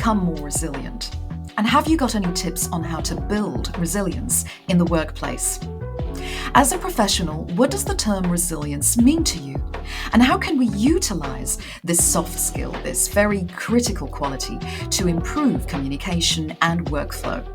become more resilient? And have you got any tips on how to build resilience in the workplace? As a professional, what does the term resilience mean to you? And how can we utilize this soft skill, this very critical quality, to improve communication and workflow?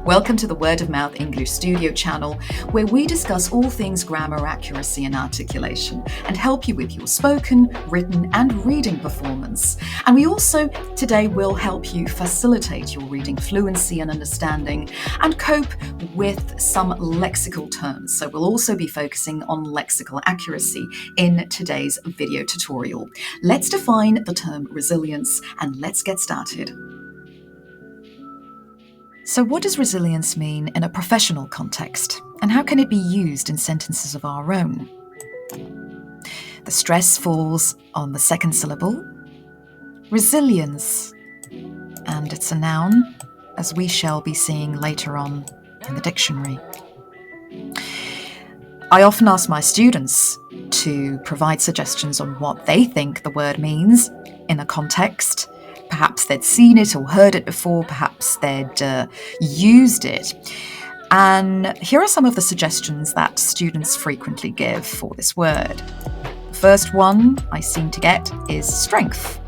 Welcome to the Word of Mouth English Studio channel, where we discuss all things grammar, accuracy and articulation and help you with your spoken, written and reading performance. And we also today will help you facilitate your reading fluency and understanding and cope with some lexical terms. So we'll also be focusing on lexical accuracy in today's video tutorial. Let's define the term resilience and let's get started. So what does resilience mean in a professional context, and how can it be used in sentences of our own? The stress falls on the second syllable, resilience, and it's a noun, as we shall be seeing later on in the dictionary. I often ask my students to provide suggestions on what they think the word means in a context. Perhaps they'd seen it or heard it before, perhaps they'd used it. And here are some of the suggestions that students frequently give for this word. The first one I seem to get is strength.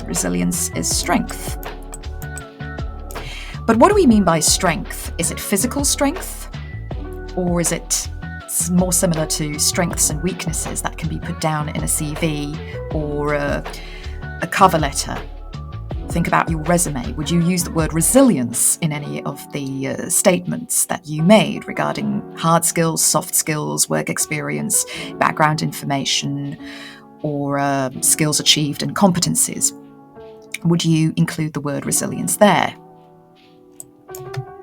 Resilience is strength. But what do we mean by strength? Is it physical strength? Or is it more similar to strengths and weaknesses that can be put down in a CV or a cover letter? Think about your resume. Would you use the word resilience in any of the statements that you made regarding hard skills, soft skills, work experience, background information, or skills achieved and competencies? Would you include the word resilience there?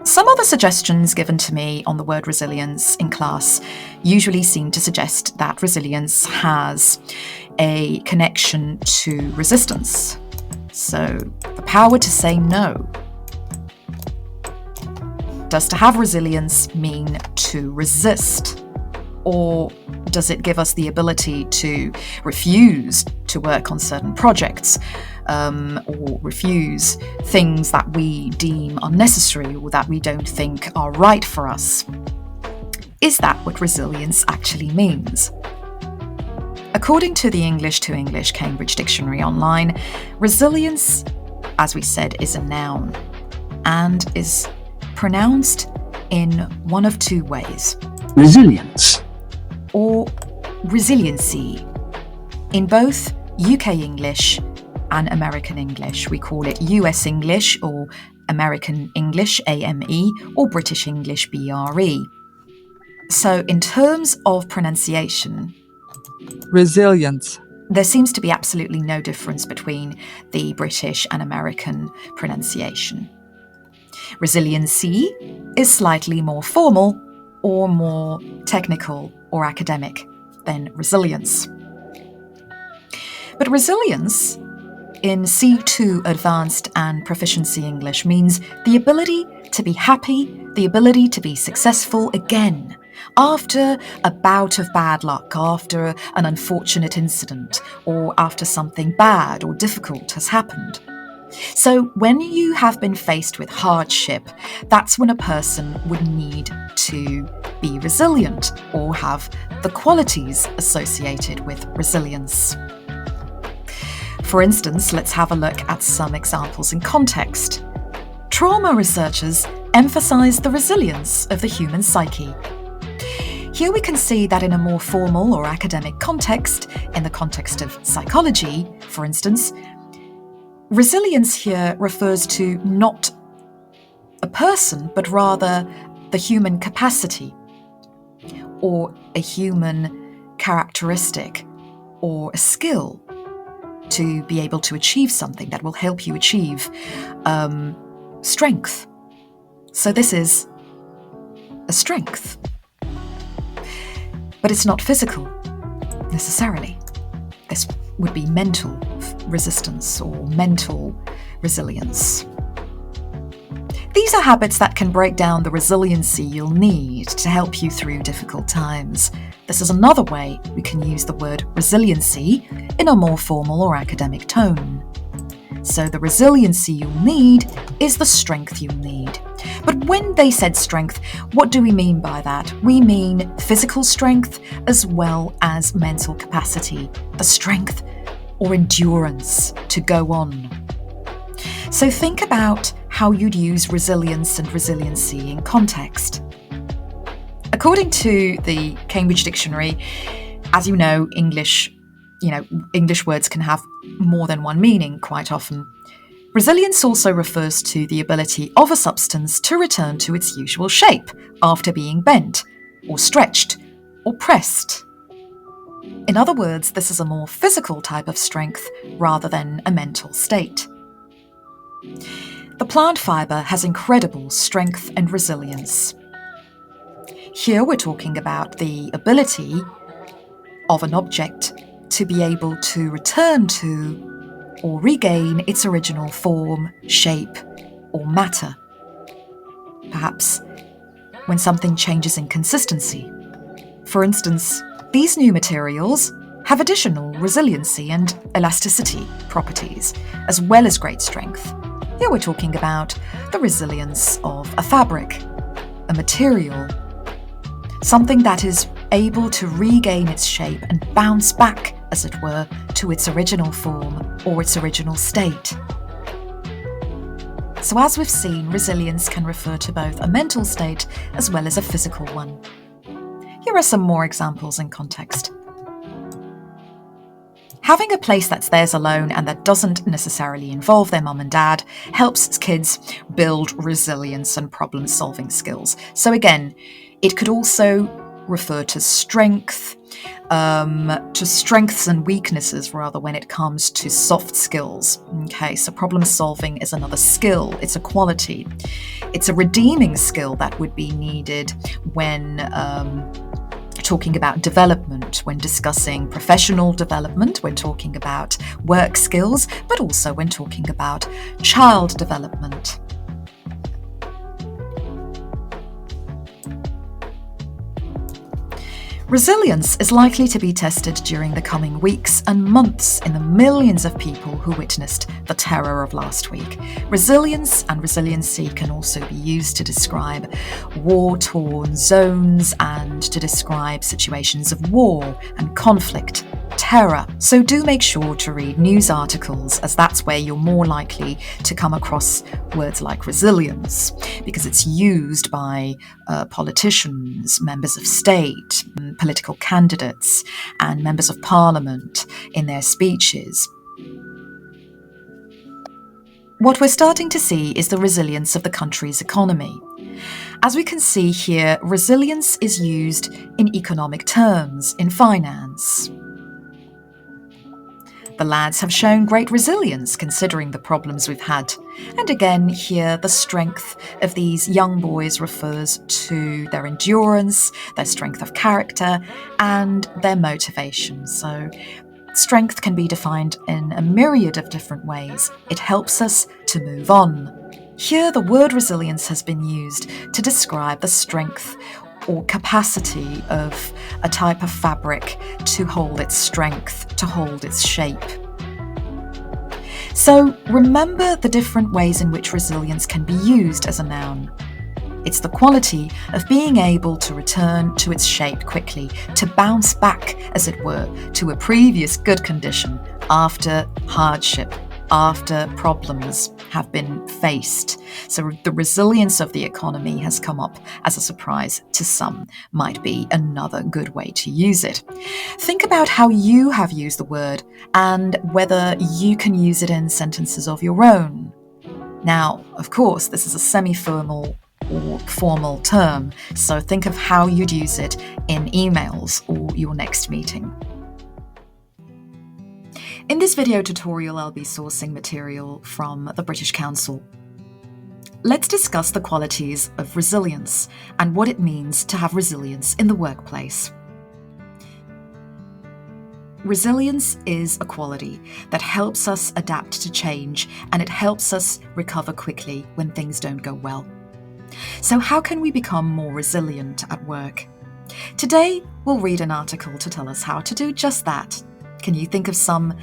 Some other suggestions given to me on the word resilience in class usually seem to suggest that resilience has a connection to resistance. So, the power to say no. Does to have resilience mean to resist? Or does it give us the ability to refuse to work on certain projects or refuse things that we deem unnecessary or that we don't think are right for us? Is that what resilience actually means? According to the English to English Cambridge Dictionary Online, resilience, as we said, is a noun and is pronounced in one of two ways. Resilience. Or resiliency. In both UK English and American English, we call it US English or American English, AME, or British English, BRE. So in terms of pronunciation, resilience. There seems to be absolutely no difference between the British and American pronunciation. Resiliency is slightly more formal or more technical or academic than resilience. But resilience in C2 Advanced and Proficiency English means the ability to be happy, the ability to be successful again, after a bout of bad luck, after an unfortunate incident, or after something bad or difficult has happened. So when you have been faced with hardship, that's when a person would need to be resilient or have the qualities associated with resilience. For instance, let's have a look at some examples in context. Trauma researchers emphasize the resilience of the human psyche. Here we can see that in a more formal or academic context, in the context of psychology, for instance, resilience here refers to not a person, but rather the human capacity or a human characteristic or a skill to be able to achieve something that will help you achieve strength. So this is a strength. But it's not physical, necessarily. This would be mental resistance or mental resilience. These are habits that can break down the resiliency you'll need to help you through difficult times. This is another way we can use the word resiliency in a more formal or academic tone. So the resiliency you'll need is the strength you'll need. But when they said strength, what do we mean by that? We mean physical strength as well as mental capacity, the strength or endurance to go on. So think about how you'd use resilience and resiliency in context. According to the Cambridge Dictionary, as you know, English words can have more than one meaning quite often. Resilience also refers to the ability of a substance to return to its usual shape after being bent, or stretched, or pressed. In other words, this is a more physical type of strength rather than a mental state. The plant fibre has incredible strength and resilience. Here we're talking about the ability of an object to be able to return to or regain its original form, shape, or matter. Perhaps when something changes in consistency. For instance, these new materials have additional resiliency and elasticity properties, as well as great strength. Here we're talking about the resilience of a fabric, a material, something that is able to regain its shape and bounce back, as it were, to its original form or its original state. So as we've seen, resilience can refer to both a mental state as well as a physical one. Here are some more examples in context. Having a place that's theirs alone and that doesn't necessarily involve their mum and dad helps kids build resilience and problem-solving skills. So again, it could also refer to strength, to strengths and weaknesses rather when it comes to soft skills. Okay, so problem solving is another skill, it's a quality. It's a redeeming skill that would be needed when talking about development, when discussing professional development, when talking about work skills, but also when talking about child development. Resilience is likely to be tested during the coming weeks and months in the millions of people who witnessed the terror of last week. Resilience and resiliency can also be used to describe war-torn zones and to describe situations of war and conflict, terror. So do make sure to read news articles, as that's where you're more likely to come across words like resilience, because it's used by politicians, members of state, political candidates, and members of parliament in their speeches. What we're starting to see is the resilience of the country's economy. As we can see here, resilience is used in economic terms, in finance. The lads have shown great resilience considering the problems we've had. And again, here the strength of these young boys refers to their endurance, their strength of character, and their motivation. So strength can be defined in a myriad of different ways. It helps us to move on. Here, the word resilience has been used to describe the strength or capacity of a type of fabric to hold its strength, to hold its shape. So remember the different ways in which resilience can be used as a noun. It's the quality of being able to return to its shape quickly, to bounce back, as it were, to a previous good condition after hardship, after problems have been faced. So the resilience of the economy has come up as a surprise to some, might be another good way to use it. Think about how you have used the word and whether you can use it in sentences of your own. Now, of course, this is a semi-formal or formal term, so think of how you'd use it in emails or your next meeting. In this video tutorial, I'll be sourcing material from the British Council. Let's discuss the qualities of resilience and what it means to have resilience in the workplace. Resilience is a quality that helps us adapt to change, and it helps us recover quickly when things don't go well. So how can we become more resilient at work? Today, we'll read an article to tell us how to do just that. Can you think of some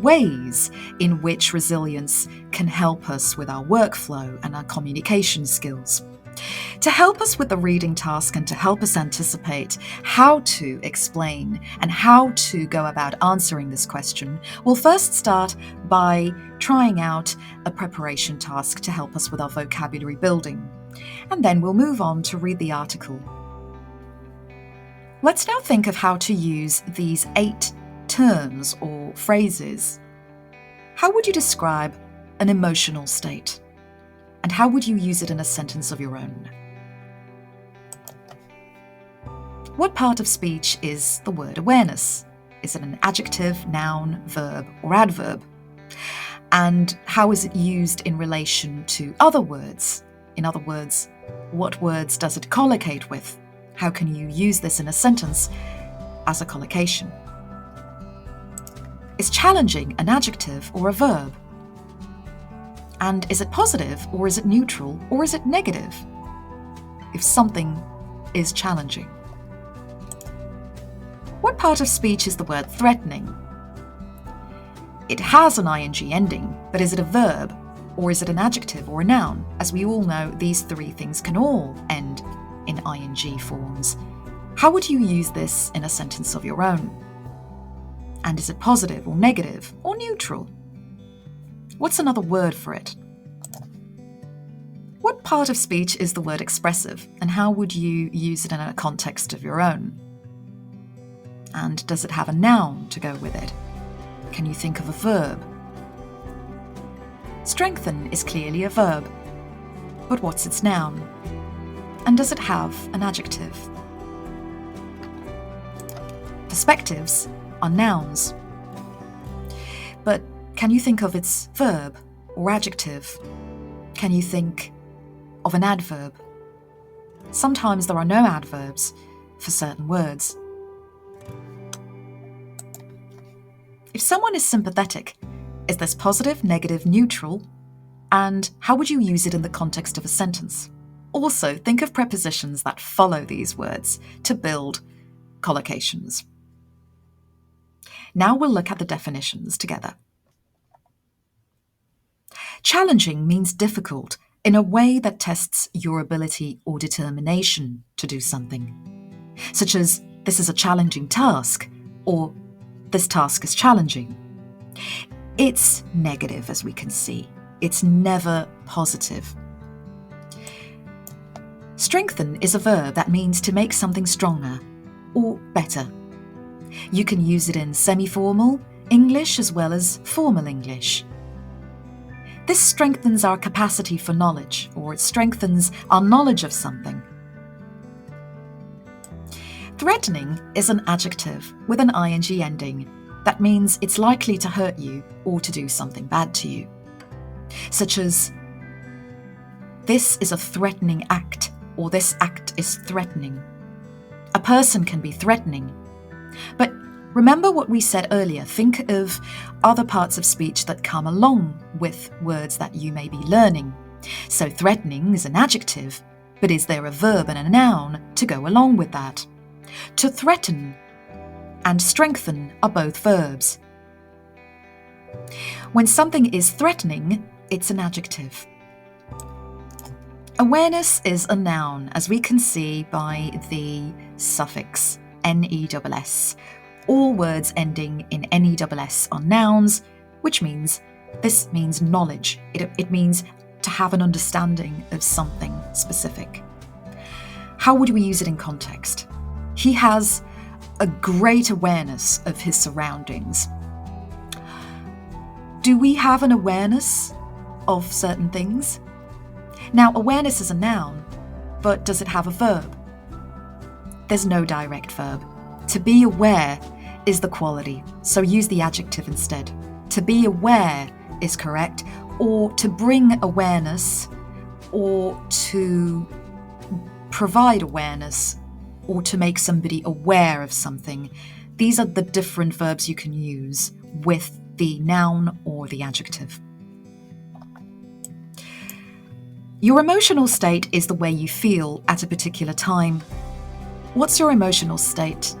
ways in which resilience can help us with our workflow and our communication skills. To help us with the reading task and to help us anticipate how to explain and how to go about answering this question, we'll first start by trying out a preparation task to help us with our vocabulary building. And then we'll move on to read the article. Let's now think of how to use these 8 terms or phrases. How would you describe an emotional state? And how would you use it in a sentence of your own? What part of speech is the word awareness? Is it an adjective, noun, verb, or adverb? And how is it used in relation to other words? In other words, what words does it collocate with? How can you use this in a sentence as a collocation? Is challenging an adjective or a verb? And is it positive, or is it neutral, or is it negative? If something is challenging. What part of speech is the word threatening? It has an ing ending, but is it a verb, or is it an adjective or a noun? As we all know, these 3 things can all end in ing forms. How would you use this in a sentence of your own? And is it positive or negative or neutral? What's another word for it? What part of speech is the word expressive, and how would you use it in a context of your own? And does it have a noun to go with it? Can you think of a verb? Strengthen is clearly a verb, but what's its noun? And does it have an adjective? Perspectives are nouns, but can you think of its verb or adjective? Can you think of an adverb? Sometimes there are no adverbs for certain words. If someone is sympathetic, is this positive, negative, neutral? And how would you use it in the context of a sentence? Also, think of prepositions that follow these words to build collocations. Now we'll look at the definitions together. Challenging means difficult in a way that tests your ability or determination to do something, such as this is a challenging task or this task is challenging. It's negative, as we can see. It's never positive. Strengthen is a verb that means to make something stronger or better. You can use it in semi-formal English as well as formal English. This strengthens our capacity for knowledge, or it strengthens our knowledge of something. Threatening is an adjective with an ing ending. That means it's likely to hurt you or to do something bad to you. Such as, this is a threatening act, or this act is threatening. A person can be threatening. But remember what we said earlier, think of other parts of speech that come along with words that you may be learning. So threatening is an adjective, but is there a verb and a noun to go along with that? To threaten and strengthen are both verbs. When something is threatening, it's an adjective. Awareness is a noun, as we can see by the suffix ness. All words ending in ness are nouns, which means this means knowledge. It means to have an understanding of something specific. How would we use it in context? He has a great awareness of his surroundings. Do we have an awareness of certain things? Now, awareness is a noun, but does it have a verb? There's no direct verb. To be aware is the quality, so use the adjective instead. To be aware is correct, or to bring awareness, or to provide awareness, or to make somebody aware of something. These are the different verbs you can use with the noun or the adjective. Your emotional state is the way you feel at a particular time. What's your emotional state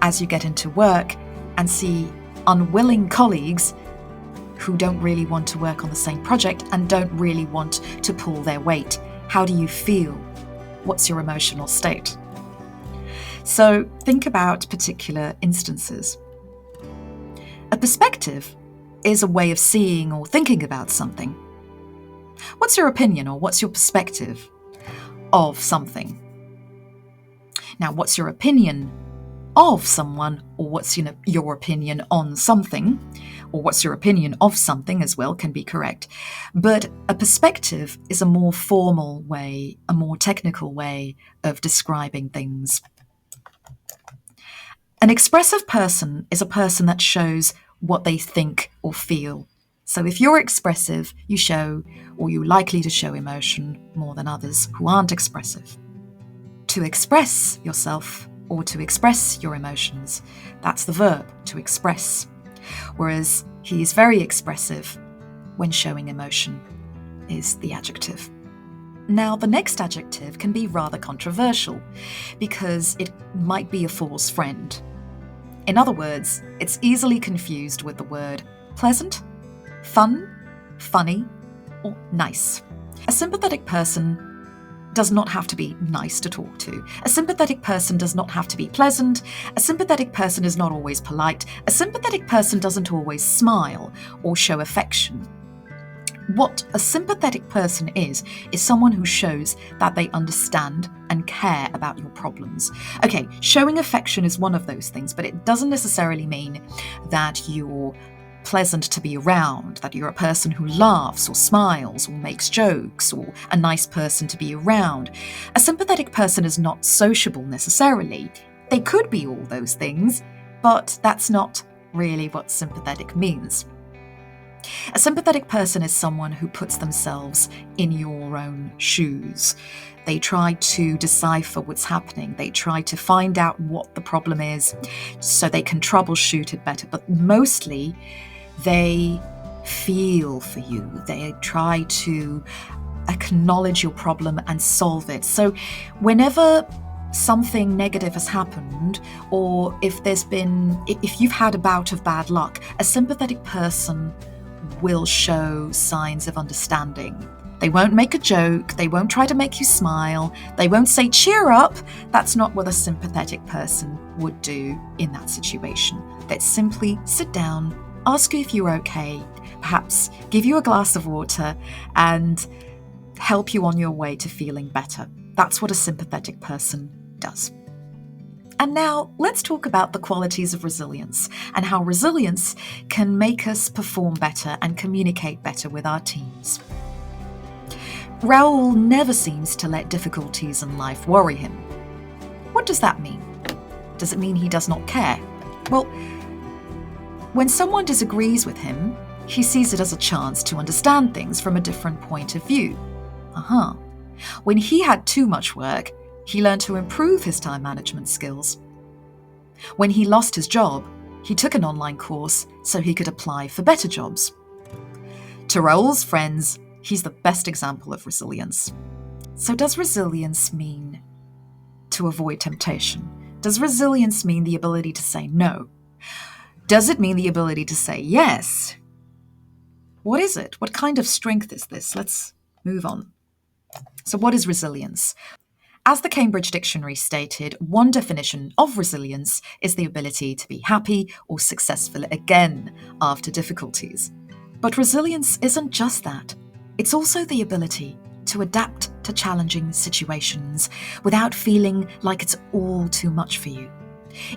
as you get into work and see unwilling colleagues who don't really want to work on the same project and don't really want to pull their weight. How do you feel? What's your emotional state? So think about particular instances. A perspective is a way of seeing or thinking about something. What's your opinion or what's your perspective of something? Now, what's your opinion of someone, or what's your opinion on something, or what's your opinion of something as well can be correct. But a perspective is a more formal way, a more technical way of describing things. An expressive person is a person that shows what they think or feel. So if you're expressive, you show, or you're likely to show emotion more than others who aren't expressive. To express yourself or to express your emotions, that's the verb, to express. Whereas he is very expressive when showing emotion is the adjective. Now, the next adjective can be rather controversial because it might be a false friend. In other words, it's easily confused with the word pleasant, fun, funny, or nice. A sympathetic person does not have to be nice to talk to. A sympathetic person does not have to be pleasant. A sympathetic person is not always polite. A sympathetic person doesn't always smile or show affection. What a sympathetic person is someone who shows that they understand and care about your problems. Okay, showing affection is one of those things, but it doesn't necessarily mean that you're pleasant to be around, that you're a person who laughs or smiles or makes jokes or a nice person to be around. A sympathetic person is not sociable necessarily. They could be all those things, but that's not really what sympathetic means. A sympathetic person is someone who puts themselves in your own shoes. They try to decipher what's happening. They try to find out what the problem is so they can troubleshoot it better. But mostly, they feel for you. They try to acknowledge your problem and solve it. So whenever something negative has happened, or if you've had a bout of bad luck, a sympathetic person will show signs of understanding. They won't make a joke, they won't try to make you smile, they won't say cheer up. That's not what a sympathetic person would do in that situation. They'd simply sit down, ask you if you're okay, perhaps give you a glass of water and help you on your way to feeling better. That's what a sympathetic person does. And now let's talk about the qualities of resilience and how resilience can make us perform better and communicate better with our teams. Raoul never seems to let difficulties in life worry him. What does that mean? Does it mean he does not care? Well, when someone disagrees with him, he sees it as a chance to understand things from a different point of view. When he had too much work, he learned to improve his time management skills. When he lost his job, he took an online course so he could apply for better jobs. To Raoul's friends, he's the best example of resilience. So does resilience mean to avoid temptation? Does resilience mean the ability to say no? Does it mean the ability to say yes? What is it? What kind of strength is this? Let's move on. So what is resilience? As the Cambridge Dictionary stated, one definition of resilience is the ability to be happy or successful again after difficulties. But resilience isn't just that. It's also the ability to adapt to challenging situations without feeling like it's all too much for you.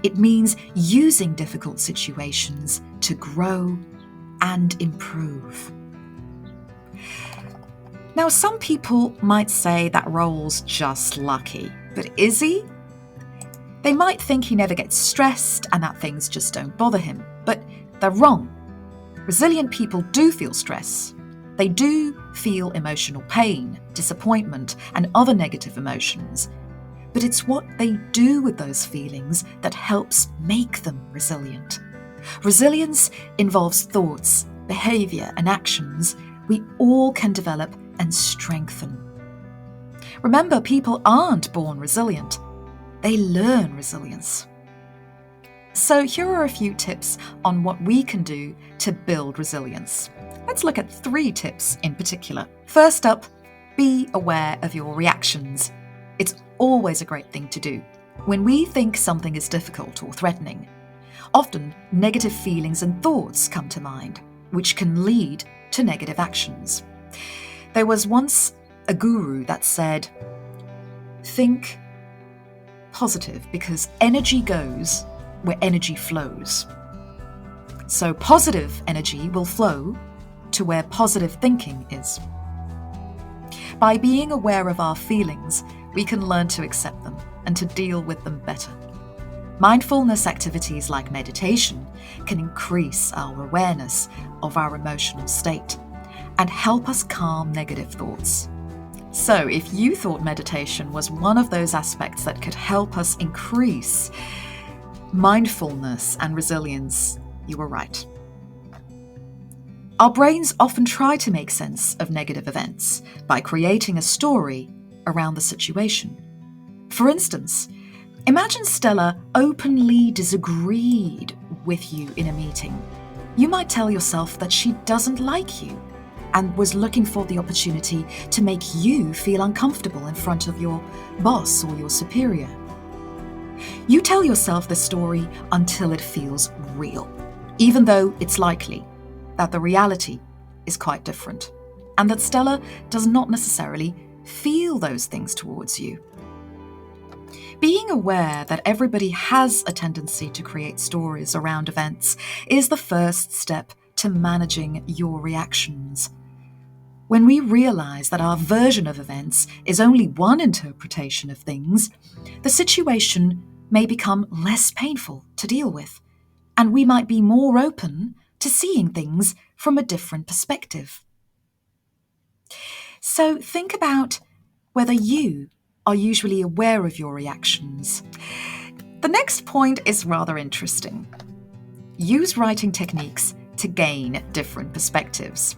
It means using difficult situations to grow and improve. Now, some people might say that Raoul's just lucky, but is he? They might think he never gets stressed and that things just don't bother him, but they're wrong. Resilient people do feel stress. They do feel emotional pain, disappointment, and other negative emotions. But it's what they do with those feelings that helps make them resilient. Resilience involves thoughts, behavior, and actions we all can develop and strengthen. Remember, people aren't born resilient. They learn resilience. So here are a few tips on what we can do to build resilience. Let's look at 3 tips in particular. First up, be aware of your reactions. It's always a great thing to do. When we think something is difficult or threatening, often negative feelings and thoughts come to mind, which can lead to negative actions. There was once a guru that said, think positive because energy goes where energy flows. So positive energy will flow to where positive thinking is. By being aware of our feelings, we can learn to accept them and to deal with them better. Mindfulness activities like meditation can increase our awareness of our emotional state and help us calm negative thoughts. So if you thought meditation was one of those aspects that could help us increase mindfulness and resilience, you were right. Our brains often try to make sense of negative events by creating a story around the situation. For instance, imagine Stella openly disagreed with you in a meeting. You might tell yourself that she doesn't like you and was looking for the opportunity to make you feel uncomfortable in front of your boss or your superior. You tell yourself the story until it feels real, even though it's likely that the reality is quite different, and that Stella does not necessarily feel those things towards you. Being aware that everybody has a tendency to create stories around events is the first step to managing your reactions. When we realize that our version of events is only one interpretation of things, the situation may become less painful to deal with, and we might be more open to seeing things from a different perspective. So think about whether you are usually aware of your reactions. The next point is rather interesting. Use writing techniques to gain different perspectives.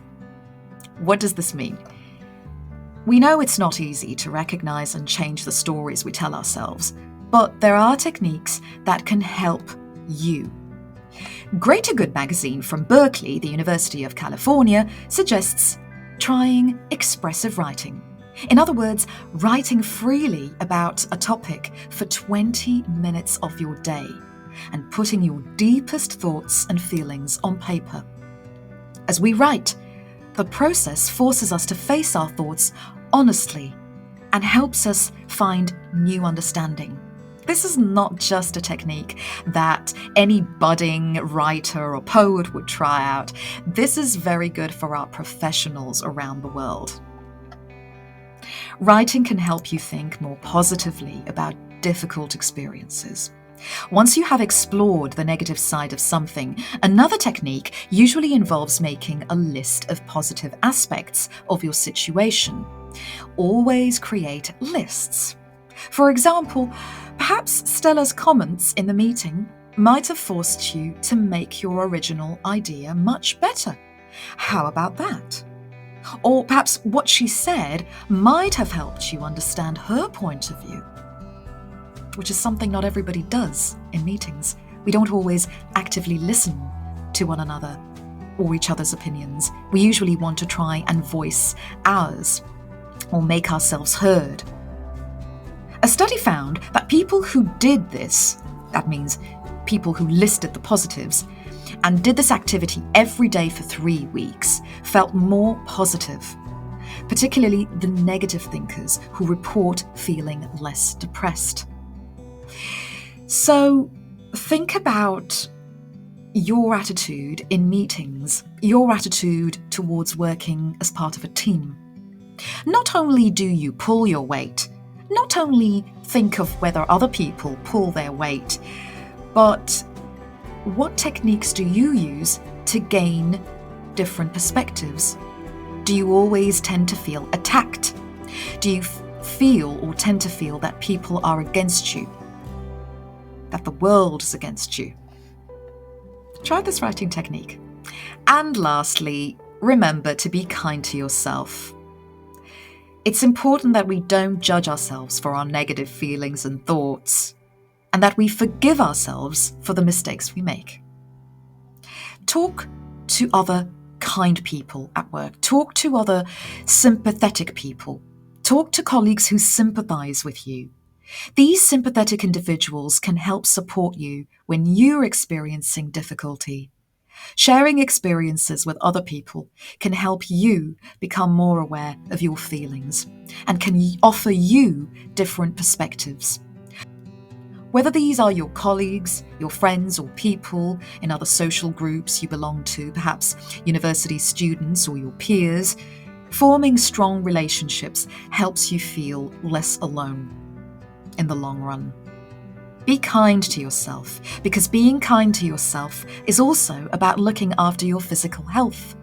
What does this mean? We know it's not easy to recognize and change the stories we tell ourselves, but there are techniques that can help you. Greater Good magazine from Berkeley, the University of California, suggests trying expressive writing. In other words, writing freely about a topic for 20 minutes of your day and putting your deepest thoughts and feelings on paper. As we write, the process forces us to face our thoughts honestly and helps us find new understanding. This is not just a technique that any budding writer or poet would try out. This is very good for our professionals around the world. Writing can help you think more positively about difficult experiences. Once you have explored the negative side of something, another technique usually involves making a list of positive aspects of your situation. Always create lists. For example, perhaps Stella's comments in the meeting might have forced you to make your original idea much better. How about that? Or perhaps what she said might have helped you understand her point of view, which is something not everybody does in meetings. We don't always actively listen to one another or each other's opinions. We usually want to try and voice ours or make ourselves heard. A study found that people who did this, that means people who listed the positives, and did this activity every day for 3 weeks, felt more positive, particularly the negative thinkers who report feeling less depressed. So think about your attitude in meetings, your attitude towards working as part of a team. Not only do you pull your weight, not only think of whether other people pull their weight, but what techniques do you use to gain different perspectives? Do you always tend to feel attacked? Do you feel or tend to feel that people are against you? That the world is against you? Try this writing technique. And lastly, remember to be kind to yourself. It's important that we don't judge ourselves for our negative feelings and thoughts. and that we forgive ourselves for the mistakes we make. Talk to other kind people at work. Talk to other sympathetic people. Talk to colleagues who sympathize with you. These sympathetic individuals can help support you when you're experiencing difficulty. Sharing experiences with other people can help you become more aware of your feelings and can offer you different perspectives. Whether these are your colleagues, your friends, or people in other social groups you belong to, perhaps university students or your peers, forming strong relationships helps you feel less alone in the long run. Be kind to yourself, because being kind to yourself is also about looking after your physical health.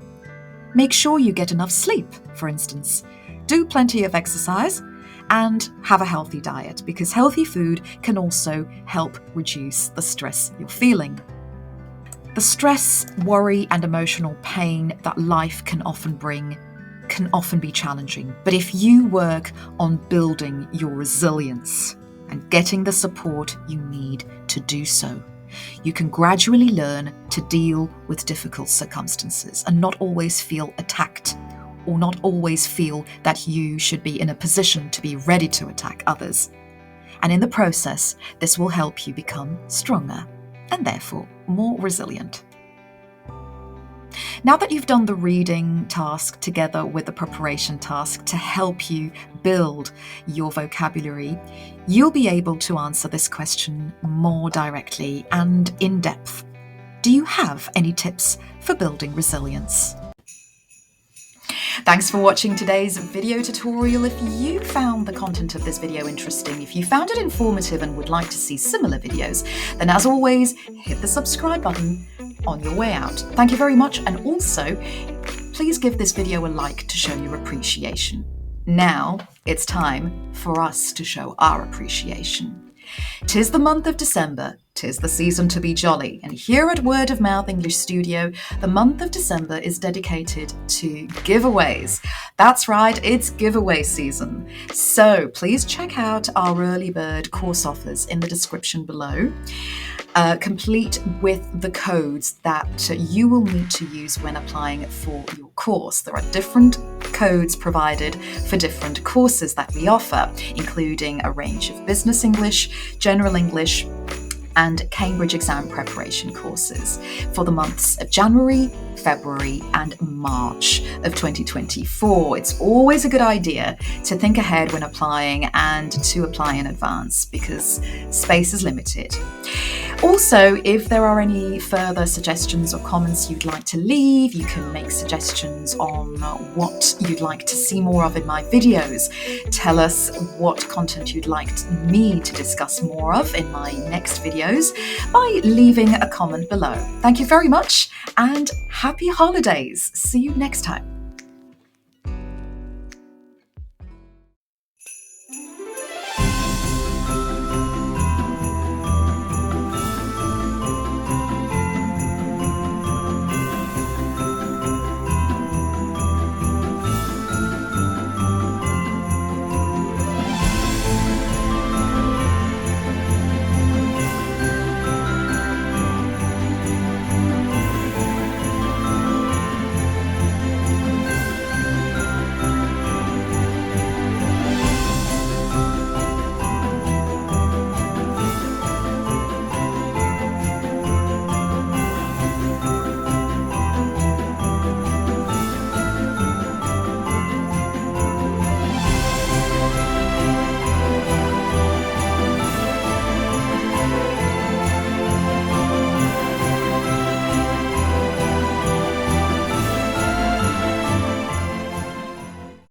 Make sure you get enough sleep, for instance. Do plenty of exercise and have a healthy diet, because healthy food can also help reduce the stress you're feeling. The stress, worry, and emotional pain that life can often bring can often be challenging. But if you work on building your resilience and getting the support you need to do so, you can gradually learn to deal with difficult circumstances and not always feel attacked, or not always feel that you should be in a position to be ready to attack others. And in the process, this will help you become stronger and therefore more resilient. Now that you've done the reading task together with the preparation task to help you build your vocabulary, you'll be able to answer this question more directly and in depth. Do you have any tips for building resilience? Thanks for watching today's video tutorial. If you found the content of this video interesting, if you found it informative and would like to see similar videos, then as always, hit the subscribe button on your way out. Thank you very much, and also please give this video a like to show your appreciation. Now it's time for us to show our appreciation. 'Tis the month of December, 'tis the season to be jolly, and here at Word of Mouth English Studio, the month of December is dedicated to giveaways. That's right, it's giveaway season. So please check out our early bird course offers in the description below, complete with the codes that you will need to use when applying for your course. There are different codes provided for different courses that we offer, including a range of business English, general English, and Cambridge exam preparation courses for the months of January, February, and March of 2024. It's always a good idea to think ahead when applying and to apply in advance, because space is limited. Also, if there are any further suggestions or comments you'd like to leave, you can make suggestions on what you'd like to see more of in my videos. Tell us what content you'd like me to discuss more of in my next videos by leaving a comment below. Thank you very much, and happy holidays. See you next time.